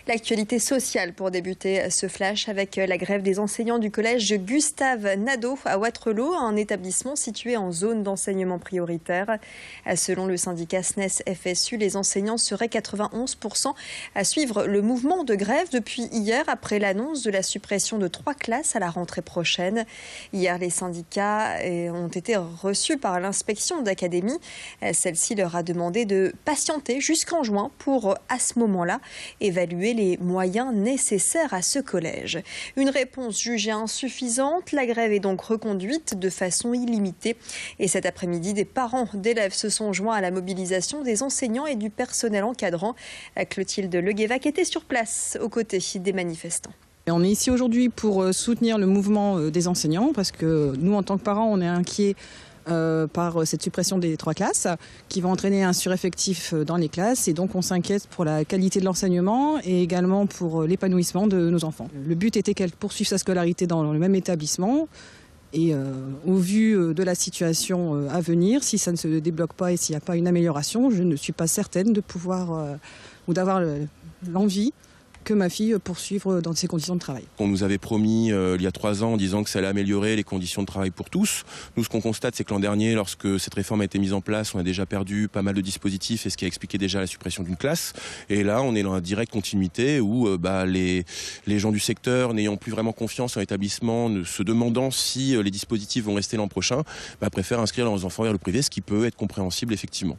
L'actualité sociale pour débuter ce flash avec la grève des enseignants du collège Gustave Nadaud à Wattrelos, un établissement situé en zone d'enseignement prioritaire. Selon le syndicat SNES-FSU, les enseignants seraient 91% à suivre le mouvement de grève depuis hier après l'annonce de la suppression de 3 classes à la rentrée prochaine. Hier, les syndicats ont été reçus par l'inspection d'académie. Celle-ci leur a demandé de patienter jusqu'en juin pour, à ce moment-là, évaluer les moyens nécessaires à ce collège. Une réponse jugée insuffisante, la grève est donc reconduite de façon illimitée. Et cet après-midi, des parents d'élèves se sont joints à la mobilisation des enseignants et du personnel encadrant. Clotilde Leguévac était sur place aux côtés des manifestants. On est ici aujourd'hui pour soutenir le mouvement des enseignants parce que nous, en tant que parents, on est inquiets par cette suppression des 3 classes qui va entraîner un sureffectif dans les classes et donc on s'inquiète pour la qualité de l'enseignement et également pour l'épanouissement de nos enfants. Le but était qu'elle poursuive sa scolarité dans le même établissement et au vu de la situation à venir, si ça ne se débloque pas et s'il n'y a pas une amélioration, je ne suis pas certaine de pouvoir ou d'avoir l'envie que ma fille poursuivre dans ces conditions de travail. On nous avait promis il y a 3 ans en disant que ça allait améliorer les conditions de travail pour tous. Nous, ce qu'on constate, c'est que l'an dernier, lorsque cette réforme a été mise en place, on a déjà perdu pas mal de dispositifs et ce qui a expliqué déjà la suppression d'une classe. Et là, on est dans la directe continuité où les gens du secteur, n'ayant plus vraiment confiance en l'établissement, se demandant si les dispositifs vont rester l'an prochain, préfèrent inscrire leurs enfants vers le privé, ce qui peut être compréhensible effectivement.